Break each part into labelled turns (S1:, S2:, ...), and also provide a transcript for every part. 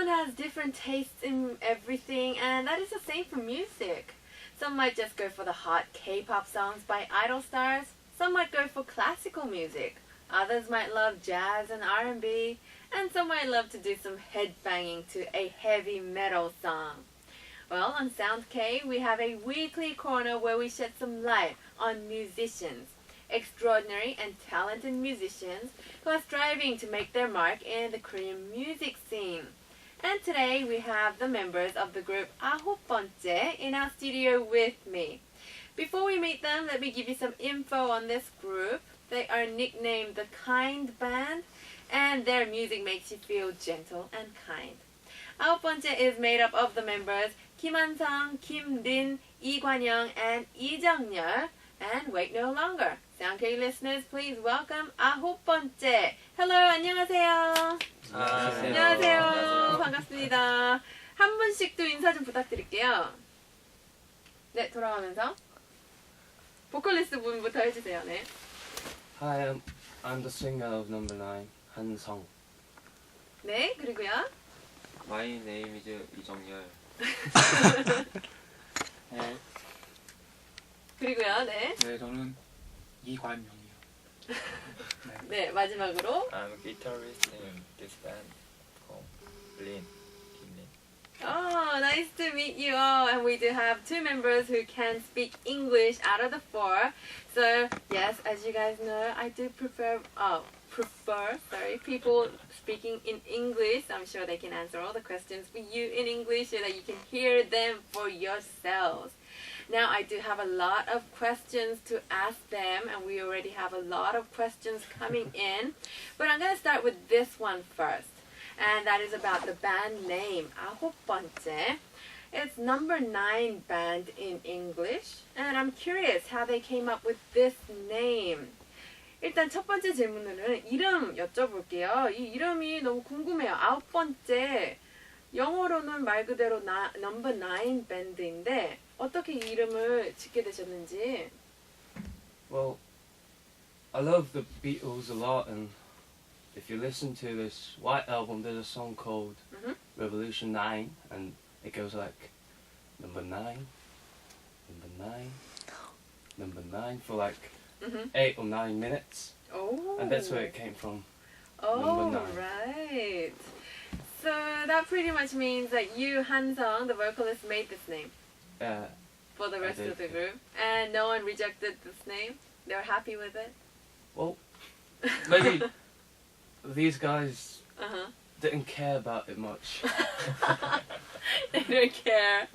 S1: everyone has different tastes in everything, and that is the same for music. Some might just go for the hot K-pop songs by idol stars. Some might go for classical music. Others might love jazz and R&B. And some might love to do some headbanging to a heavy metal song. Well, on Sound K, we have a weekly corner where we shed some light on musicians. Extraordinary and talented musicians who are striving to make their mark in the Korean music scene. And today we have the members of the group 아홉번째 in our studio with me. Before we meet them, let me give you some info on this group. They are nicknamed the Kind Band, and their music makes you feel gentle and kind. 아홉번째 is made up of the members 김한성, 김린, 이관영, and 이정열. And wait no longer. Sound K listeners, please welcome 아홉번째. Hello, 안녕하세요. 안녕하세요. 반갑습니다. 한 분씩 또 인사 좀 부탁드릴게요. 네, 돌아가면서 보컬리스트 분부터 해주세요. 네.
S2: Hi, I'm the singer of number 9, 한성.
S1: 네, 그리고요.
S3: My name is 이정열.
S4: 네,
S1: 그리고요, 네.
S4: 네, 저는 이관영이요.
S1: 네, 마지막으로.
S3: I'm a guitarist in this band called Lin. 김린.
S1: Oh, nice to meet you all. And we do have 2 members who can speak English out of the 4. So, yes, as you guys know, I do prefer people speaking in English. I'm sure they can answer all the questions for you in English so that you can hear them for yourselves. Now, I do have a lot of questions to ask them, and we already have a lot of questions coming in. But I'm going to start with this one first, and that is about the band name, 아홉번째. It's number 9 band in English, and I'm curious how they came up with this name. 일단 첫 번째 질문으로는 이름 여쭤볼게요. 이 이름이 너무 궁금해요. 아홉번째. 영어로는 말 그대로 number 9 밴드인데 어떻게 이 이름을 짓게 되셨는지.
S2: Well, I love the Beatles a lot, and if you listen to this White Album, there's a song called Revolution 9, and it goes like number 9, number 9, number 9 for like 8 or 9 minutes.
S1: Oh.
S2: And that's where it came from.
S1: Oh,
S2: number 9.
S1: right. So that pretty much means that you, Hansung, the vocalist, made this name for the rest of the group. And no one rejected this name? They were happy with it?
S2: Well, maybe these guys didn't care about it much.
S1: They don't care.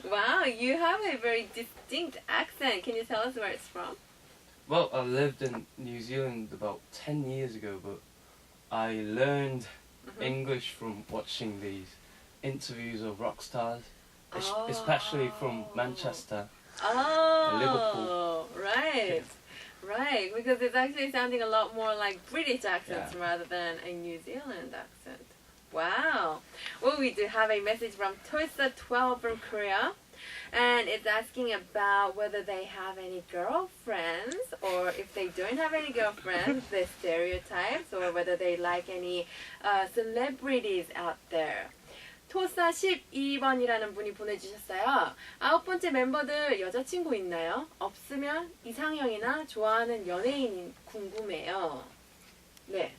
S1: Wow, you have a very distinct accent. Can you tell us where it's from?
S2: Well, I lived in New Zealand about 10 years ago, but I learned English from watching these interviews of rock stars, especially from Manchester and Liverpool.
S1: Right. Right, because it's actually sounding a lot more like British accents rather than a New Zealand accent. Wow. Well, we do have a message from Toysa12 from Korea. And it's asking about whether they have any girlfriends, or if they don't have any girlfriends, their stereotypes, or whether they like any celebrities out there. 토사 12번이라는 분이 보내주셨어요. 아홉번째 멤버들 여자친구 있나요? 없으면 이상형이나 좋아하는 연예인 궁금해요. 네.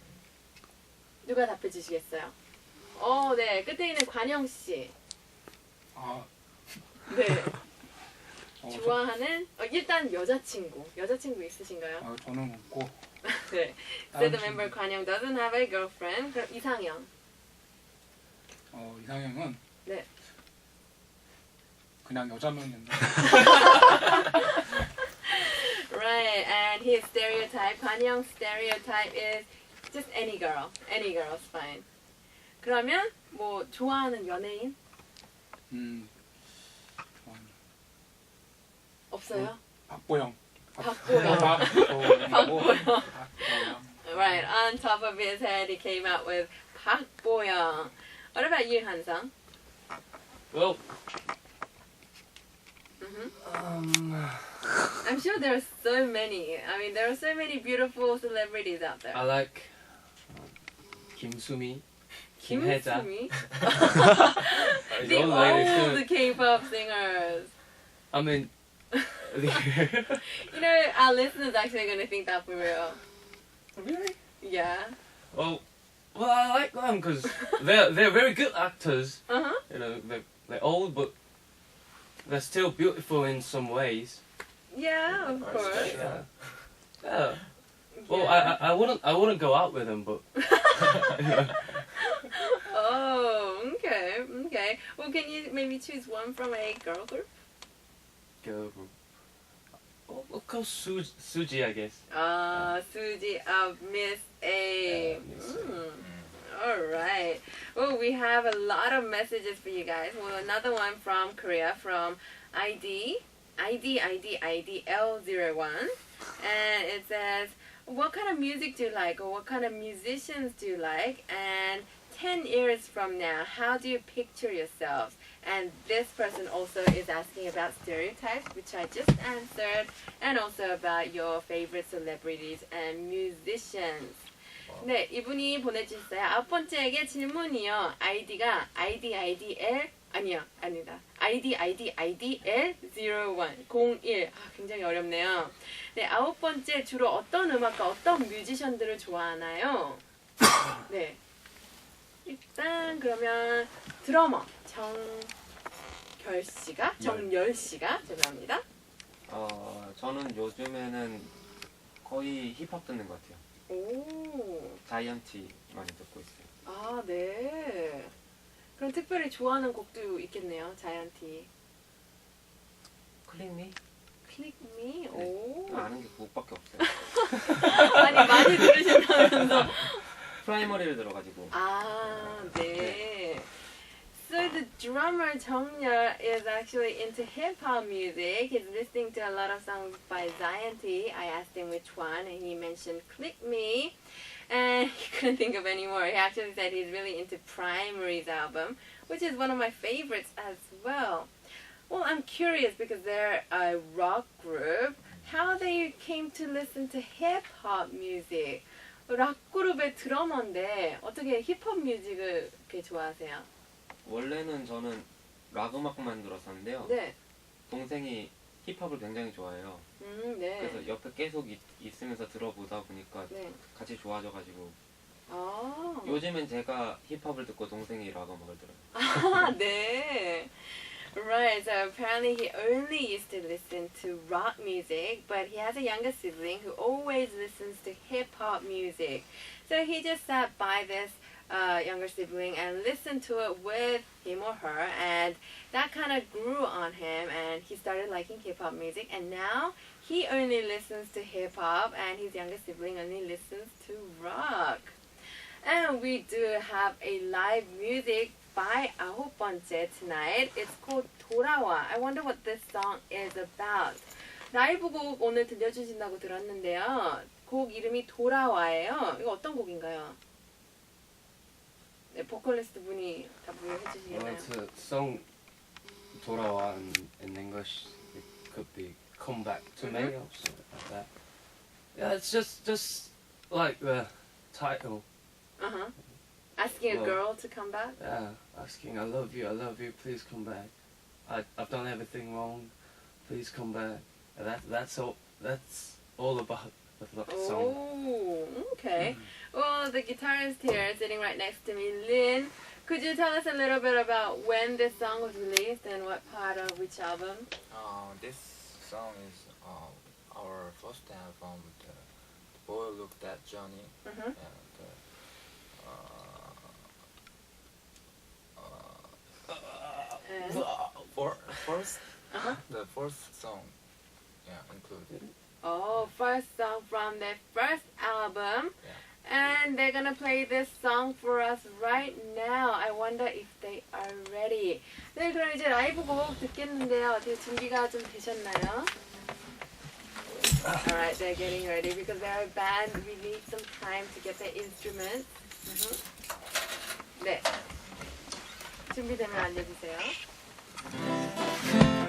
S1: 누가 답해 주시겠어요? 네. 끝에 있는 관영씨. 네. 좋아하는 일단 여자친구 있으신가요?
S4: 저는 없고.
S1: 네. So the member 관영 doesn't have a girlfriend. 그럼 이상형.
S4: 이상형은
S1: 네.
S4: 그냥 여자면
S1: Right, and his stereotype, 관영's stereotype is just any girl. Any girl's fine. 그러면 뭐 좋아하는 연예인? 없어요?
S4: 박보영.
S1: Right, on top of his head he came out with 박보영. What about you, Hansung?
S2: Well,
S1: I'm sure there are so many. I mean, there are so many beautiful celebrities out there.
S2: I like Kim Sumi. 김혜자.
S1: 김수미?
S2: The
S1: The
S2: old lady
S1: old
S2: too.
S1: K-pop singers.
S2: I mean,
S1: You know, our listeners actually going to think that for real.
S2: really?
S1: Yeah.
S2: Well, I like them because they're very good actors.
S1: Uh-huh.
S2: You know, they're old, but they're still beautiful in some ways.
S1: Yeah, of
S3: Or
S1: course.
S3: special.
S2: Yeah. Well,
S1: Yeah.
S2: I wouldn't go out with them, but
S1: Oh, okay, okay. Well, can you maybe choose one from a girl group?
S2: girl group. Of course, Suji, I guess.
S1: Suji of Miss A.
S2: Miss A.
S1: Alright. Well, we have a lot of messages for you guys. Well, another one from Korea from IDL01. And it says, what kind of music do you like, or what kind of musicians do you like? And 10 years from now, how do you picture yourselves? And this person also is asking about stereotypes, which I just answered, and also about your favorite celebrities and musicians. 네, 이분이 보내주셨어요. 아홉 번째에게 질문이요. 아이디가 IDIDL 아니다. IDIDIDL01 굉장히 어렵네요. 네, 아홉 번째 주로 어떤 음악과 어떤 뮤지션들을 좋아하나요? 네. 일단 그러면 드러머 정열 씨가 죄송합니다.
S5: 저는 요즘에는 거의 힙합 듣는 것 같아요.
S1: 오,
S5: 자이언티 많이 듣고 있어요.
S1: 아, 네. 그럼 특별히 좋아하는 곡도 있겠네요, 자이언티.
S5: 클릭미?
S1: Click Me? 오.
S5: 아는 게 그것밖에 없어요.
S1: 아니, 많이 들으신다면서.
S5: 프라이머리를 들어가지고.
S1: 아, 네. So the drummer 정열 is actually into hip-hop music. He's listening to a lot of songs by Zayanti. I asked him which one, and he mentioned Click Me. And he couldn't think of any more. He actually said he's really into Primary's album, which is one of my favorites as well. Well, I'm curious because they're a rock group, how they came to listen to hip-hop music. 락 그룹의 드러머인데 어떻게 힙합 뮤직을 이렇게 좋아하세요?
S5: 원래는 저는 락 음악만 들었었는데요.
S1: 네.
S5: 동생이 힙합을 굉장히 좋아해요.
S1: 네.
S5: 그래서 옆에 계속 있으면서 들어보다 보니까
S1: 네.
S5: 같이 좋아져가지고
S1: 아.
S5: 요즘엔 제가 힙합을 듣고 동생이 락 음악을 들어요.
S1: 아, 네. Right, so apparently he only used to listen to rock music, but he has a younger sibling who always listens to hip-hop music. So he just sat by this younger sibling and listened to it with him or her, and that kind of grew on him, and he started liking hip-hop music, and now he only listens to hip-hop, and his younger sibling only listens to rock. And we do have a live music by 아홉번째 tonight. It's called 돌아와. I wonder what this song is about. 라이브 곡 오늘 들려주신다고 들었는데요. 곡 이름이 돌아와예요. 이거 어떤 곡인가요? 네, 보컬리스트 분이 답을
S2: Well,
S1: 해주시겠나요?
S2: it's a song 돌아와 in English. It could be come back to me or something like that. Yeah, it's just like the title.
S1: Uh-huh. Asking a
S2: Well,
S1: girl to come back?
S2: Yeah, asking I love you, please come back. I've done everything wrong, please come back. And that's all about the song.
S1: Oh, okay. Well, the guitarist here sitting right next to me, Lynn, could you tell us a little bit about when this song was released and what part of which album?
S3: This song is our first album, The Boy Looked at Johnny,
S1: Mhm.
S3: and
S1: And, Uh-huh.
S3: the first song, included.
S1: oh, first song from their first album.
S3: Yeah.
S1: And they're gonna play this song for us right now. I wonder if they are ready. 네, 그럼 이제 라이브 곡 듣겠는데요. 어떻게 준비가 좀 되셨나요? Alright, they're getting ready because they're a band. We need some time to get their instruments. 네. 준비되면 알려주세요.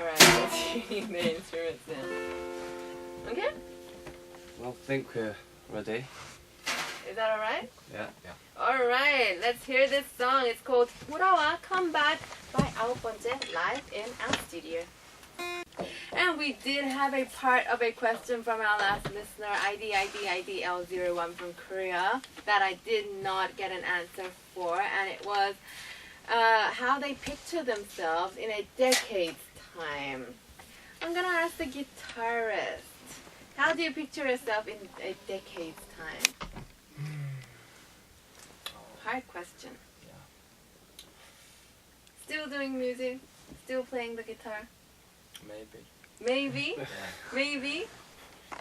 S1: Alright, let's getting the instruments in. Okay?
S2: Well, I think we're ready.
S1: Is that alright?
S2: Yeah.
S1: Alright, let's hear this song. It's called 돌아와 Come Back by 아홉번째 live in our studio. And we did have a part of a question from our last listener, IDL01 from Korea, that I did not get an answer for, and it was how they picture themselves in a decade's time. I'm gonna ask the guitarist, how do you picture yourself in a decade's time? Hard question.
S3: Yeah.
S1: Still doing music? Still playing the guitar?
S3: Maybe.
S1: Maybe?
S3: Yeah.
S1: Maybe?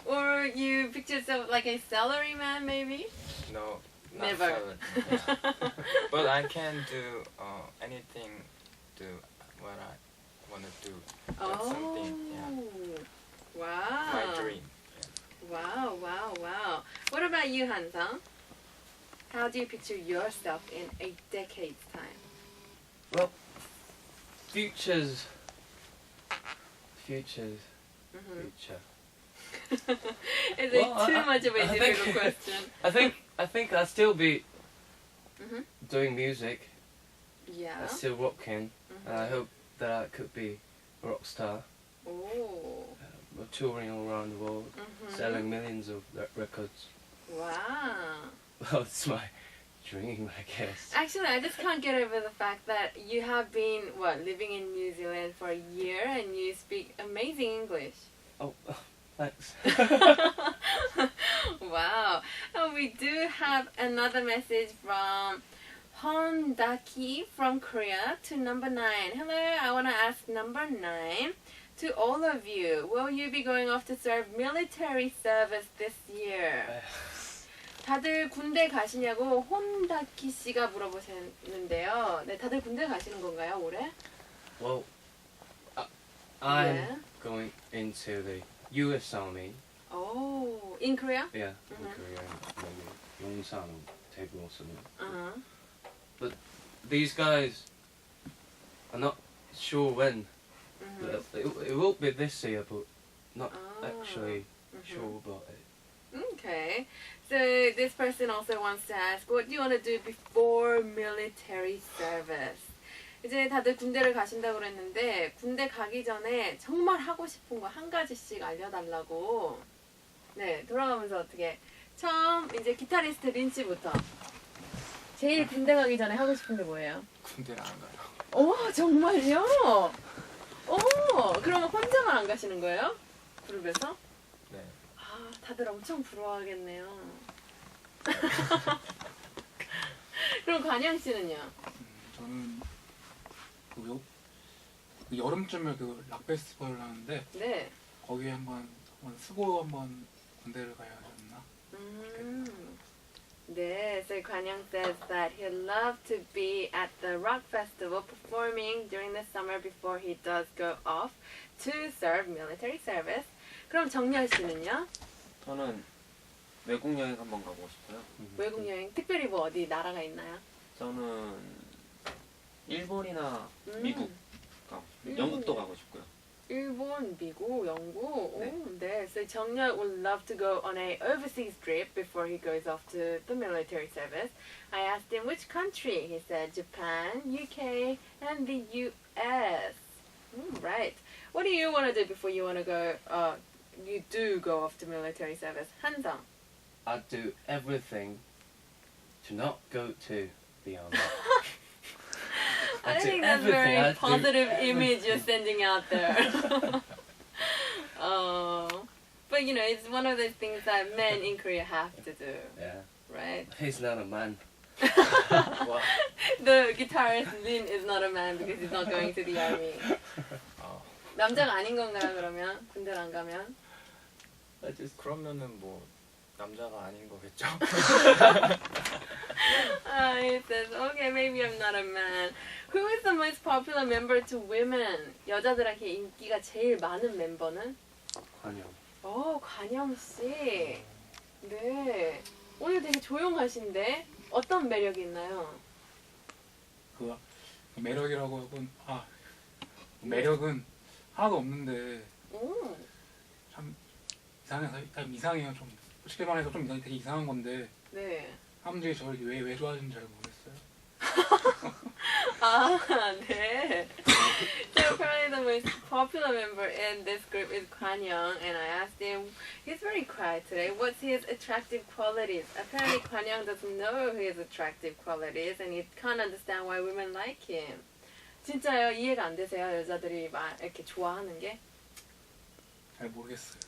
S1: Or you picture yourself like a salaryman, maybe?
S3: No. Not
S1: Never.
S3: salad. Yeah. But I can do anything. Do what I want to do. That's something. Yeah.
S1: Wow.
S3: My dream.
S1: Wow, wow, wow. What about you, Hansang? How do you picture yourself in a decade's time?
S2: Well, futures.
S1: Mhm.
S2: Future.
S1: Is
S2: Well,
S1: it too
S2: I-
S1: much of a
S2: I
S1: difficult
S2: think-
S1: question?
S2: I think I'll still be
S1: Mhm.
S2: doing music.
S1: Yeah.
S2: I'm still rocking. And I
S1: Mhm.
S2: hope that I could be a rock star.
S1: Oh.
S2: We're touring all around the world,
S1: Mhm.
S2: selling millions of records.
S1: Wow.
S2: Well, it's my dream, I guess.
S1: Actually, I just can't get over the fact that you have been, living in New Zealand for a year and you speak amazing English.
S2: Oh, thanks.
S1: Wow. And we do have another message from Hondaki from Korea to number 9. Hello, I want to ask number 9. To all of you, will you be going off to serve military service this year? 다들 군대 가시냐고 혼다키 씨가 물어보셨는데요. 네, 다들 군대 가시는 건가요, 올해?
S2: Well, I'm
S1: Yeah.
S2: going into the U.S. Army.
S1: Oh, in Korea?
S2: Yeah, in
S1: Mhm.
S2: Korea. 영상, 대부분.
S1: Uh-huh.
S2: But these guys are not sure when.
S1: Mhm.
S2: It will be this year, but not
S1: Ah.
S2: actually
S1: Mhm.
S2: sure about it.
S1: Okay. So this person also wants to ask, what do you want to do before military service? 이제 다들 군대를 가신다고 그랬는데 군대 가기 전에 정말 하고 싶은 거 한 가지씩 알려달라고. 네, 돌아가면서 어떻게 처음 이제 기타리스트 린치부터 제일 군대 가기 전에 하고 싶은 게 뭐예요?
S3: 군대를 안 가요.
S1: 오, 정말요? 오, 그러면 혼자만 안 가시는 거예요? 그룹에서?
S3: 네.
S1: 아, 다들 엄청 부러워하겠네요. 그럼 관영 씨는요?
S4: 저는 그 여름쯤에 그 락 페스티벌을 하는데
S1: 네.
S4: 거기에 한번 쓰고 한번 군대를 가야 하셨나?
S1: 네, so 관영 says that he'd love to be at the rock festival performing during the summer before he does go off to serve military service. 그럼 정렬 씨는요?
S5: 저는 외국 여행 한번 가고 싶어요.
S1: 외국 여행 특별히 뭐 어디 나라가 있나요?
S5: 저는 일본이나 미국 가고 싶어요.
S1: 일본.
S5: 영국도 가고 싶고요.
S1: 일본, 미국, 영국.
S5: 네.
S1: 오, 네. So 정렬 would love to go on a overseas trip before he goes off to the military service. I asked him which country. He said Japan, UK, and the US. Right. What do you want to do before you want to go? You do go off to military service. 한성.
S2: I'd do everything to not go to the army.
S1: I
S2: I'd do
S1: think that's a
S2: everything.
S1: very
S2: I'd do
S1: positive
S2: everything.
S1: image you're sending out there. But you know, it's one of those things that men in Korea have to do,
S2: Yeah,
S1: right?
S2: he's not a man.
S3: What?
S1: The guitarist Lin is not a man because he's not going to the army. 남자가 아닌 건가요, 그러면? 군대를 안 가면?
S2: I just
S3: 그러면은 뭐 남자가 아닌 거겠죠?
S1: He says, okay, maybe I'm not a man. Who is the most popular member to women? 여자들에게 인기가 제일 많은 멤버는?
S2: 관영.
S1: 관영 씨. 네. 오늘 되게 조용하신데 어떤 매력이 있나요?
S4: 그 매력이라고 하곤 매력은 하나도 없는데
S1: 오.
S4: 참 이상해요 좀. 솔직히 말해서 좀 되게 이상한 건데
S1: 네.
S4: 사람들이 저를 왜 좋아하는지 잘 모르겠어요.
S1: Ah, 네. So apparently the most popular member in this group is Kwan Young, and I asked him, he's very quiet today, what's his attractive qualities? Apparently Kwan Young doesn't know his attractive qualities, and he can't understand why women like him. 진짜요? 이해가 안 되세요? 여자들이 막 이렇게 좋아하는 게?
S4: 잘 모르겠어요.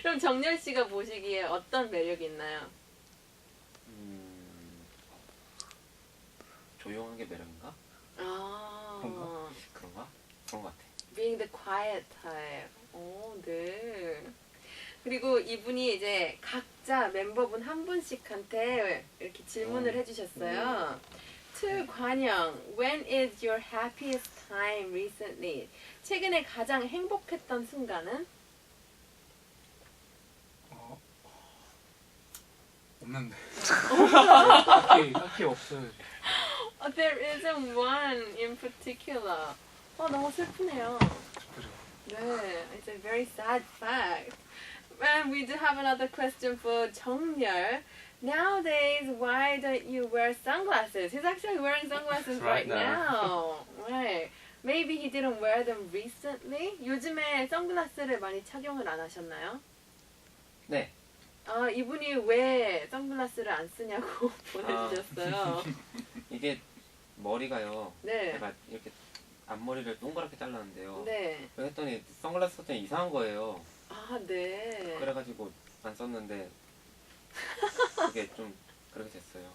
S1: 그럼 정렬 씨가 보시기에 어떤 매력이 있나요?
S5: 조용한 게 매력인가?
S1: 아,
S5: 그런가? 그런 것 같아.
S1: being the quiet type. 오, 네. 그리고 이분이 이제 각자 멤버분 한 분씩한테 이렇게 질문을 해주셨어요. To 관영, when is your happiest time recently? 최근에 가장 행복했던 순간은?
S4: 없는데. 딱히 없어요.
S1: There isn't one in particular. 너무 슬프네요.
S4: 그죠?
S1: 네, it's a very sad fact. And we do have another question for 정렬. Nowadays, why don't you wear sunglasses? He's actually wearing sunglasses right now. Right. Maybe he didn't wear them recently? 요즘에 선글라스를 많이 착용을 안 하셨나요?
S5: 네.
S1: 아, 이분이 왜 선글라스를 안 쓰냐고 보내주셨어요.
S5: 이게 머리가요.
S1: 네.
S5: 제가 이렇게 앞머리를 동그랗게 잘랐는데요.
S1: 네.
S5: 했더니 선글라스 썼더니 이상한 거예요.
S1: 아, 네.
S5: 그래가지고 안 썼는데 그게 좀 그렇게 됐어요.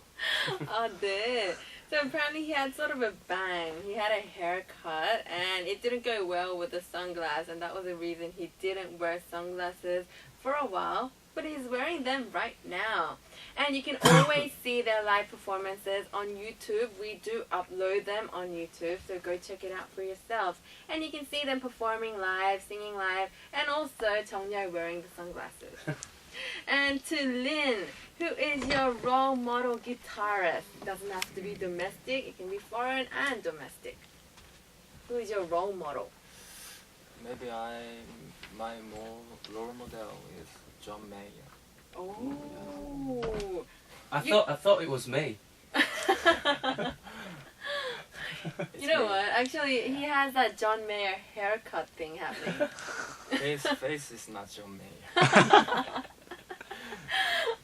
S1: 아, 네. So apparently he had sort of a bang. He had a haircut and it didn't go well with the sunglasses, and that was the reason he didn't wear sunglasses for a while. But he's wearing them right now. And you can always see their live performances on YouTube. We do upload them on YouTube, so go check it out for yourselves. And you can see them performing live, singing live, and also 정렬 wearing the sunglasses. And to Lin, who is your role model guitarist? It doesn't have to be domestic, it can be foreign and domestic. Who is your role model?
S3: Maybe my role model is John Mayer.
S1: Oh.
S2: I thought it was me.
S1: You know what? Actually, he has that John Mayer haircut thing happening.
S3: His face is not John Mayer.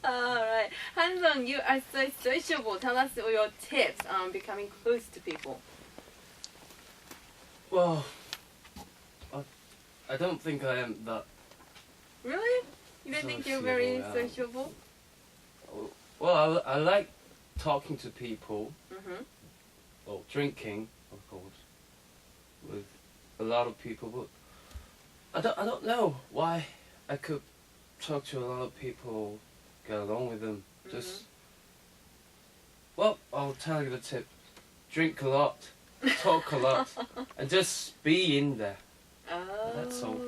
S1: Alright. Hansung, you are so sociable. Tell us your tips on becoming close to people.
S2: Well, I don't think I am that.
S1: Really? You don't think you're very
S2: Sociable,
S1: sociable?
S2: Well, I like talking to people,
S1: Mm-hmm.
S2: or drinking, of course, with a lot of people. But I don't know why I could talk to a lot of people, get along with them. Just well, I'll tell you the tip: drink a lot, talk a lot, and just be in there.
S1: Oh,
S2: That's all.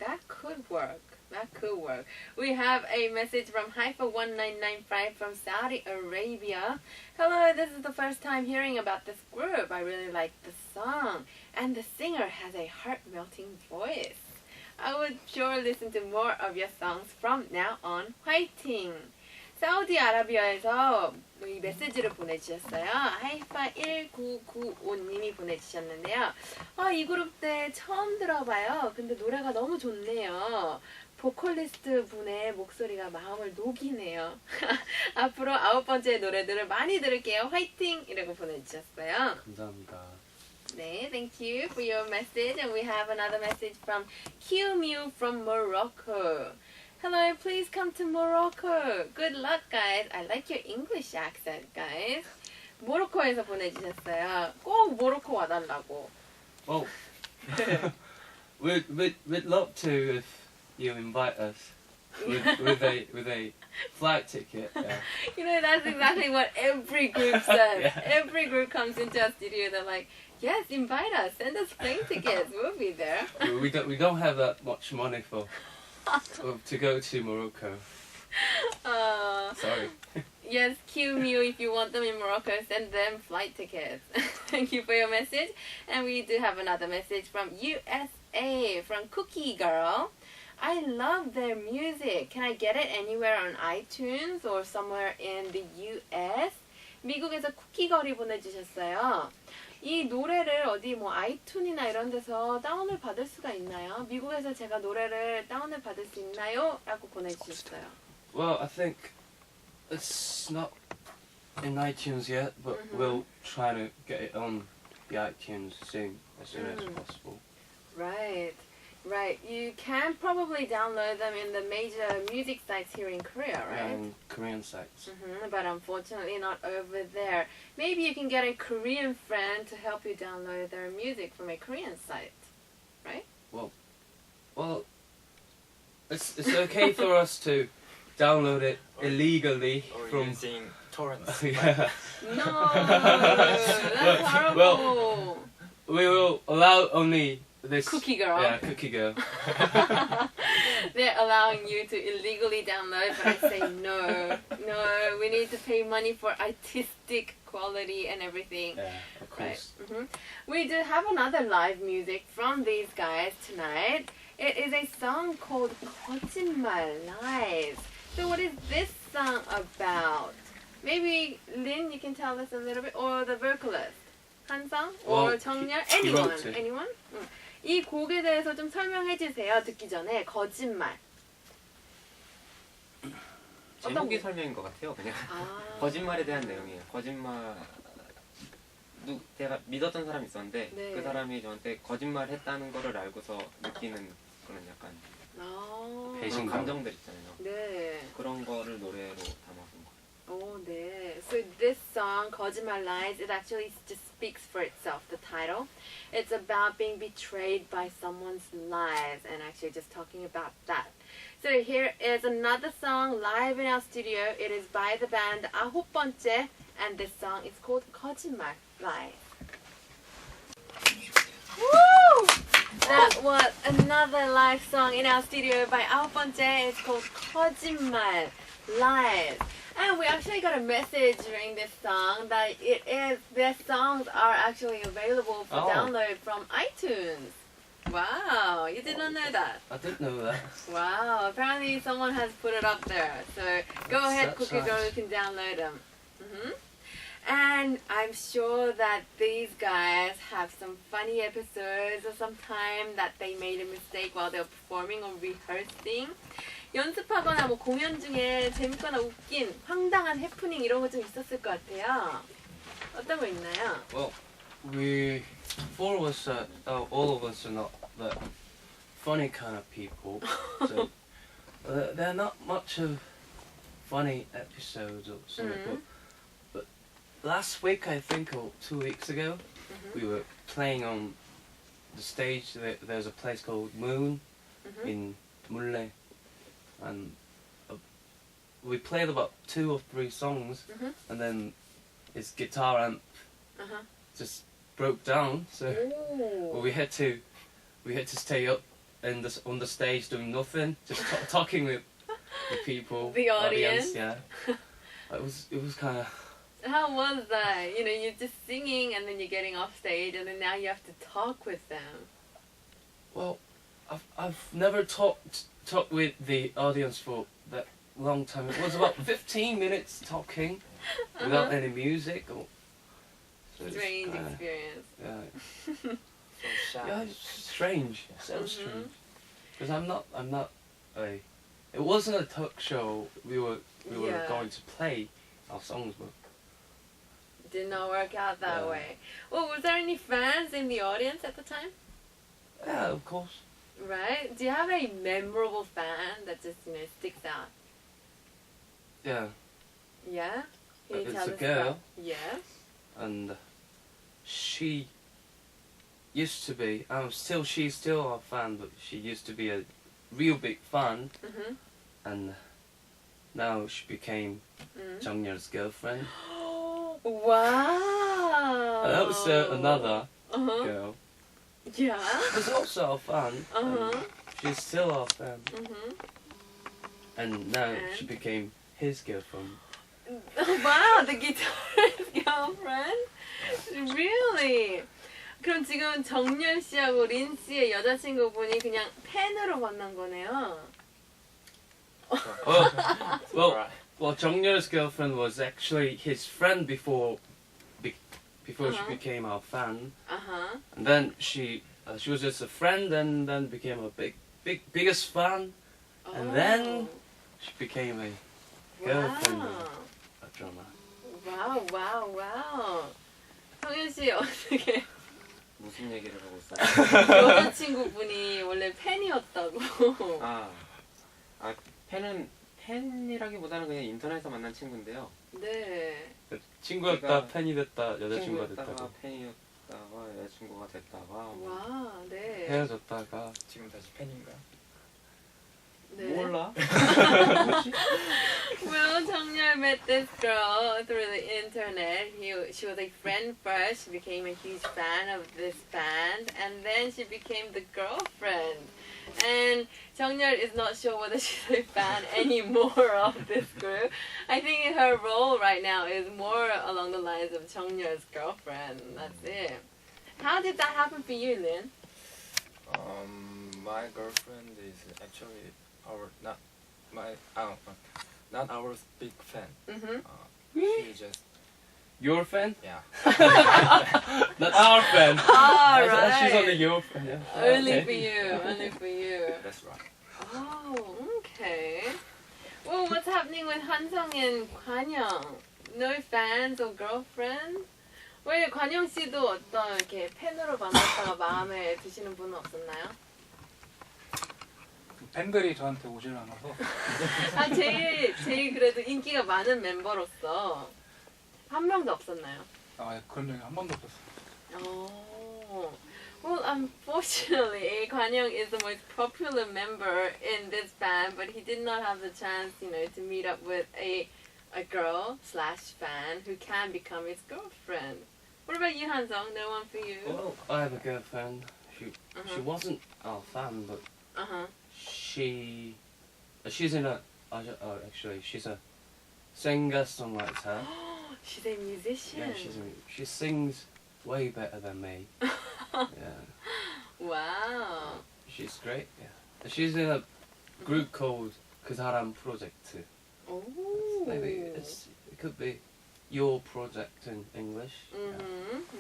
S1: That could work. That could work. We have a message from Haifa1995 from Saudi Arabia. Hello, this is the first time hearing about this group. I really like the song. And the singer has a heart-melting voice. I would sure listen to more of your songs from now on. 화이팅! 사우디아라비아에서 이 메시지를 보내주셨어요. 하이파1995님이 보내주셨는데요. 이 그룹 때 처음 들어봐요. 근데 노래가 너무 좋네요. 보컬리스트 분의 목소리가 마음을 녹이네요. 앞으로 9번째 노래들을 많이 들을게요. 화이팅! 이라고 보내주셨어요.
S2: 감사합니다.
S1: 네, thank you for your message. And we have another message from Q from Morocco. Hello, please come to Morocco. Good luck, guys. I like your English accent, guys. 모로코에서 보내주셨어요. 꼭 모로코 와달라고.
S2: Well, we'd love to if you invite us with a flight ticket. Yeah.
S1: You know, that's exactly what every group says.
S2: Yeah.
S1: Every group comes into our studio, they're like, yes, invite us, send us plane tickets, we'll be there.
S2: We don't have that much money to go to Morocco. Sorry.
S1: Yes, cue Mew if you want them in Morocco, send them flight tickets. Thank you for your message. And we do have another message from USA, from Cookie Girl. I love their music. Can I get it anywhere on iTunes or somewhere in the US? 미국에서 쿠키거리 보내주셨어요. 이 노래를 어디 뭐 아이튠이나 이런 데서 다운을 받을 수가 있나요? 미국에서 제가 노래를 다운을 받을 수 있나요? 라고 보내주셨어요.
S2: Well, I think it's not in iTunes yet, but we'll try to get it on the iTunes soon as possible.
S1: Right. Right. You can probably download them in the major music sites here in Korea, right?
S2: And Korean sites.
S1: But unfortunately not over there. Maybe you can get a Korean friend to help you download their music from a Korean site, right?
S2: Well, it's okay for us to download it illegally
S3: Or
S2: from.
S3: using torrents.
S2: Yeah.
S1: No, that's horrible.
S2: Well, we will allow only this.
S1: Cookie girl.
S2: Yeah, Cookie Girl.
S1: They're allowing you to illegally download, but I say no. No, we need to pay money for artistic quality and everything.
S2: Yeah, of course.
S1: Right. We do have another live music from these guys tonight. It is a song called 거짓말 Live. So what is this song about? Maybe Lin, you can tell us a little bit, or the vocalist. 한성 or
S2: Well,
S1: 정렬?
S2: he
S1: Anyone?
S2: wrote it.
S1: Anyone? 이 곡에 대해서 좀 설명해 주세요. 듣기 전에 거짓말.
S5: 제목이 설명인 것 같아요. 그냥 거짓말에 대한 내용이에요. 거짓말 제가 믿었던 사람이 있었는데
S1: 네.
S5: 그 사람이 저한테 거짓말했다는 거를 알고서 느끼는 그런 약간 그런
S2: 배신감.
S5: 감정들 있잖아요.
S1: 네.
S5: 그런 거를 노래로 담아본 거예요.
S1: 오, 네. So this song, 거짓말 Lies, it actually just speaks for itself, the title. It's about being betrayed by someone's lies and actually just talking about that. So here is another song live in our studio. It is by the band 아홉번째 and this song is called 거짓말 Lies. Woo! That was another live song in our studio by 아홉번째. It's called 거짓말 Lies. And we actually got a message during this song that their songs are actually available for download from iTunes. Wow, you did not know that.
S2: I didn't know that.
S1: Wow, apparently someone has put it up there. So go ahead,
S2: That's
S1: Cookie Girl,
S2: nice.
S1: you can download them. And I'm sure that these guys have some funny episodes or some time that they made a mistake while they were performing or rehearsing. 연습하거나 뭐 공연 중에 재밌거나 웃긴 황당한 해프닝 이런 거 좀 있었을 것 같아요. 어떤 거 있나요?
S2: Well, four of us, all of us are not that funny kind of people. So they're not much of funny episodes or something. But last week, I think, or 2 weeks ago, we were playing on the stage. There's a place called Moon in Mulle. And we played about 2 or 3 songs, and then his guitar amp just broke down. So we had to stay up on the stage doing nothing, just talking with the people,
S1: The audience.
S2: Yeah, it was kind of.
S1: How was that? You know, you're just singing and then you're getting off stage and then now you have to talk with them.
S2: Well, I've never talked with the audience for that long time. It was about 15 minutes talking without any music. So it's
S1: Strange
S2: kinda,
S1: experience.
S2: Yeah,
S3: So shy.
S2: yeah, it's strange. So strange. Because I'm not a. It wasn't a talk show. We were
S1: Yeah.
S2: going to play our songs, but
S1: Did not work out that
S2: Yeah.
S1: way. Well, was there any fans in the audience at the time?
S2: yeah, of course.
S1: Right? Do you have a memorable fan that just, you know, sticks out?
S2: Yeah,
S1: Yeah? Can you
S2: It's
S1: tell
S2: a
S1: us
S2: girl.
S1: about- Yes?
S2: and she used to be. She's still our fan, but she used to be a real big fan, and now she became 정렬's girlfriend.
S1: Wow!
S2: And that was another
S1: Uh-huh.
S2: girl.
S1: Yeah?
S2: Who's also our fan.
S1: Uh-huh.
S2: and she's still our fan. And now
S1: And?
S2: she became his girlfriend.
S1: Wow, the guitarist girlfriend? Really? 그럼 지금 정열 씨하고 린 씨의 여자친구분이 그냥 팬으로 만난 거네요.
S2: Well, Jongyeol's girlfriend was actually his friend before she became our fan, and then she was just a friend, and then became a biggest fan, and then she became a girlfriend of a drummer.
S1: 와우. 정열 씨 어떻게?
S5: 무슨 얘기를 하고 있어요?
S1: 여자친구분이 원래 팬이었다고. 팬이라기보다는
S5: 그냥 인터넷에서 만난 친구인데요.
S1: 네.
S2: 친구였다 팬이 됐다 여자친구가
S5: 친구였다가
S2: 됐다고.
S5: 팬이었다가 여자친구가 됐다가
S1: 와, 네.
S2: 헤어졌다가
S3: 지금 다시 팬인가?
S1: 네.
S5: 몰라.
S1: Well, 정열 met this girl through the internet. She was a friend first. She became a huge fan of this band, and then she became the girlfriend. And 정열 is not sure whether she's a fan anymore of this group. I think her role right now is more along the lines of 정열's girlfriend. That's it. How did that happen for you, Lin?
S3: My girlfriend is actually not our big fan. She just
S2: your fan?
S3: yeah.
S2: Not our fan.
S1: Right.
S2: She's only your fan. Yeah.
S1: Only for you. Only for you.
S3: That's right.
S1: Oh, okay. Well, what's happening with 한성 and 관영? No fans or girlfriends? 왜 관영 씨도 어떤 이렇게 팬으로 만났다가 마음에 드시는 분은 없었나요?
S4: 팬들이 저한테 오질 않아서
S1: 제일 그래도 인기가 많은 멤버로서 한 명도 없었나요?
S4: 그런 적이 한 번도 없었어요.
S1: Well, unfortunately, 관영 is the most popular member in this band, but he did not have the chance, to meet up with a girl/fan who can become his girlfriend. What about you, Hansong? No one for you?
S2: Well, I have a girlfriend. She wasn't our fan, but she's in a actually she's a singer-songwriter.
S1: She's a musician.
S2: Yeah, she sings way better than me. Yeah.
S1: Wow.
S2: She's great. Yeah. She's in a group called 그 사람 프로젝트.
S1: Oh.
S2: Maybe it could be your project in English.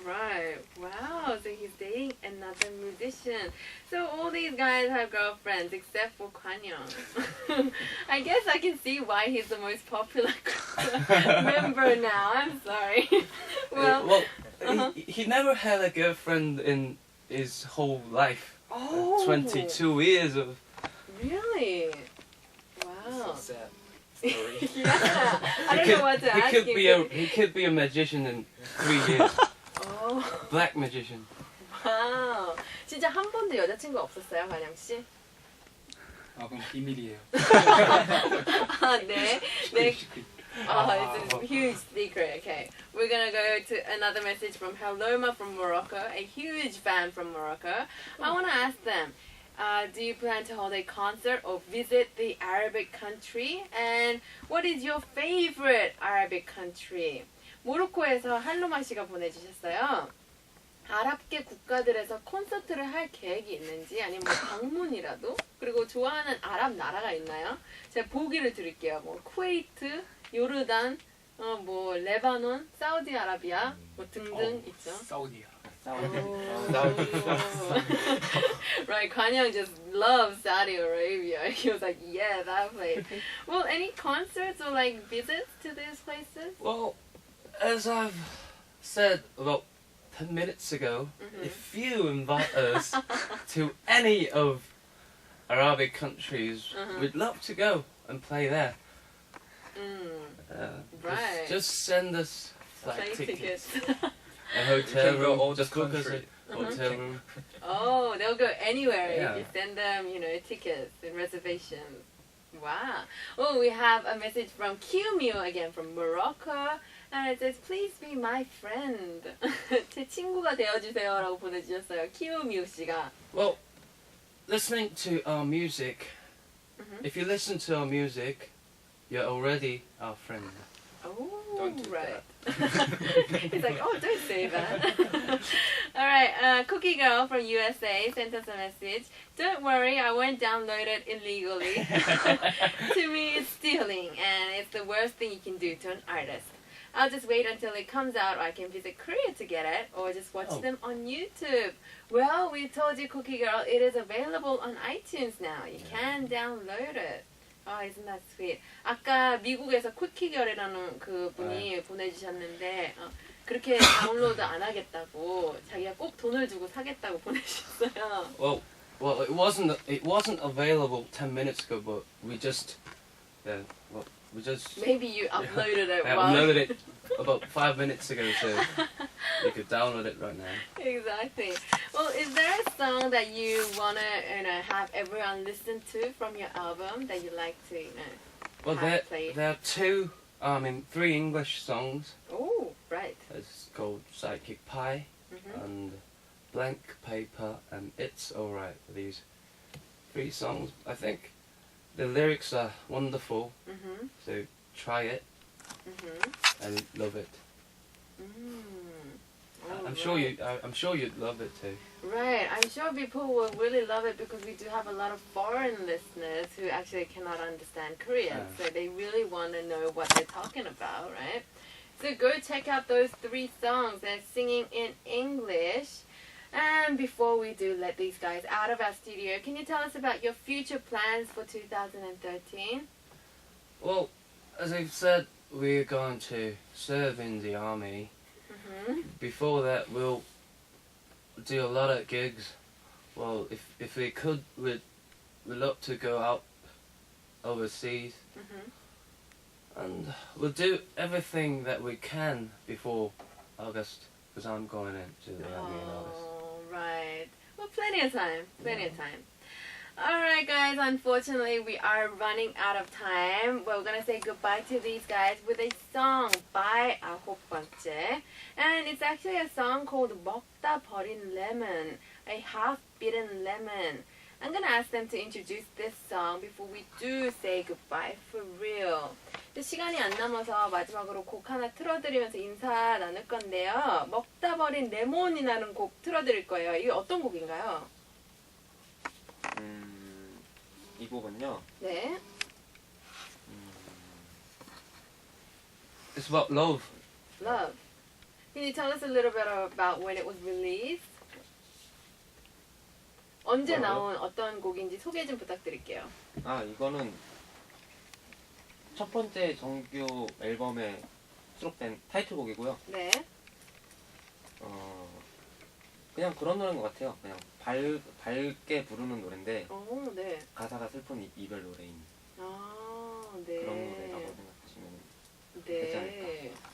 S1: Right. Wow. So he's dating another musician. So all these guys have girlfriends except for Kwanyoung. I guess I can see why he's the most popular member now. I'm sorry. Well,
S2: he never had a girlfriend in his whole life.
S1: Oh.
S2: 22 years of.
S1: Really? Wow.
S3: So sad story.
S1: Yeah. I don't know what to ask you.
S2: He could be a magician in 3 years.
S1: Oh.
S2: Black magician.
S1: Wow. 진짜 한 번도 여자친구 없었어요, 관영 씨?
S4: 그럼 비밀이에요.
S1: 네. It's a huge secret. Okay, we're gonna go to another message from Haloma from Morocco, a huge fan from Morocco. I want to ask them, do you plan to hold a concert or visit the Arabic country? And what is your favorite Arabic country? 모로코에서 할로마 씨가 보내주셨어요. 아랍계 국가들에서 콘서트를 할 계획이 있는지 아니면 뭐 방문이라도 그리고 좋아하는 아랍 나라가 있나요? 제가 보기를 드릴게요. 뭐 쿠웨이트, 요르단, 뭐 레바논, 사우디아라비아 뭐 등등 있죠.
S4: 사우디야.
S1: Right, 관영 just loves Saudi Arabia. He was like, yeah, that place. Well, any concerts or like visits to these places?
S2: Well, as I've said about 10 minutes ago, if you invite us to any of Arabic countries, we'd love to go and play there.
S1: Right.
S2: Just send us flight tickets. A
S3: You
S2: hotel
S3: can go
S2: room.
S3: all
S2: Just
S3: the
S2: book us
S3: country.
S2: a hotel room.
S1: Oh, they'll go anywhere
S2: Yeah.
S1: if you send them, tickets and reservations. Wow. Oh, we have a message from Kiyomiu again from Morocco. And it says, please be my friend. 제 친구가 되어주세요라고 보내주셨어요. 키우미우 씨가.
S2: Well, listening to our music, if you listen to our music, you're already our friend.
S1: Oh.
S3: Don't do
S1: right.
S3: that.
S1: He's like, oh, don't say that. All right, Cookie Girl from USA sent us a message. Don't worry, I won't download it illegally. To me, it's stealing, and it's the worst thing you can do to an artist. I'll just wait until it comes out, or I can visit Korea to get it, or just watch them on YouTube. Well, we told you, Cookie Girl, it is available on iTunes now. You can download it. Oh, isn't that sweet? 아까 미국에서 쿠키걸이라는 그 분이 보내주셨는데 그렇게 다운로드 안 하겠다고 자기가 꼭 돈을 주고 사겠다고 보내주셨어요.
S2: Well, it wasn't available 10 minutes ago, but we just
S1: Maybe you uploaded it.
S2: I uploaded it about 5 minutes ago, so you could download it right now.
S1: Exactly. Well, is there a song that you wanna have everyone listen to from your album that you like to
S2: Well,
S1: have played?
S2: there are 3 English songs.
S1: Oh, right.
S2: It's called Psychic Pie and Blank Paper and It's Alright. These 3 songs. I think the lyrics are wonderful, so try it and love it. I'm sure you'd love it too.
S1: Right, I'm sure people will really love it because we do have a lot of foreign listeners who actually cannot understand Korean, so they really want to know what they're talking about, right? So go check out those 3 songs. They're singing in English. And before we do let these guys out of our studio, can you tell us about your future plans for 2013?
S2: Well, as I've said, we're going to serve in the army. Before that, we'll do a lot of gigs. Well, if we could, we'd love to go out overseas. And we'll do everything that we can before August, because I'm going into the army in August.
S1: Right. Well, plenty of time. Plenty of time. Alright guys, unfortunately we are running out of time. We're gonna say goodbye to these guys with a song by 아홉번째. And it's actually a song called 먹다 버린 lemon, a half-bitten lemon. I'm gonna ask them to introduce this song before we do say goodbye for real. 시간이 안 남아서 마지막으로 곡 하나 틀어드리면서 인사 나눌 건데요. 먹다 버린 레몬이라는 곡 틀어드릴 거예요. 이게 어떤 곡인가요?
S5: 이 곡은요.
S1: 네.
S2: It's about love.
S1: Love. Can you tell us a little bit about when it was released? 언제 나온 어떤 곡인지 소개 좀 부탁드릴게요.
S5: 이거는 첫 번째 정규 앨범에 수록된 타이틀곡이고요.
S1: 네.
S5: 그냥 그런 노래인 것 같아요. 그냥 밝게 부르는 노래인데
S1: 네.
S5: 가사가 슬픈 이별 노래인
S1: 네.
S5: 그런 노래라고 생각하시면 되지 않을까.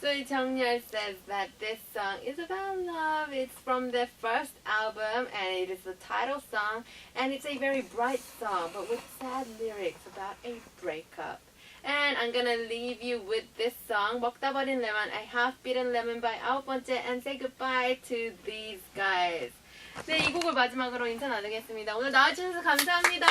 S1: So 정렬 says that this song is about love. It's from their first album and it is the title song and it's a very bright song but with sad lyrics about a breakup. And I'm gonna leave you with this song, 먹다 버린 lemon, a half-bitten lemon by 아홉번째, and say goodbye to these guys. 네, 이 곡을 마지막으로 인사 나누겠습니다. 오늘 나와주셔서 감사합니다.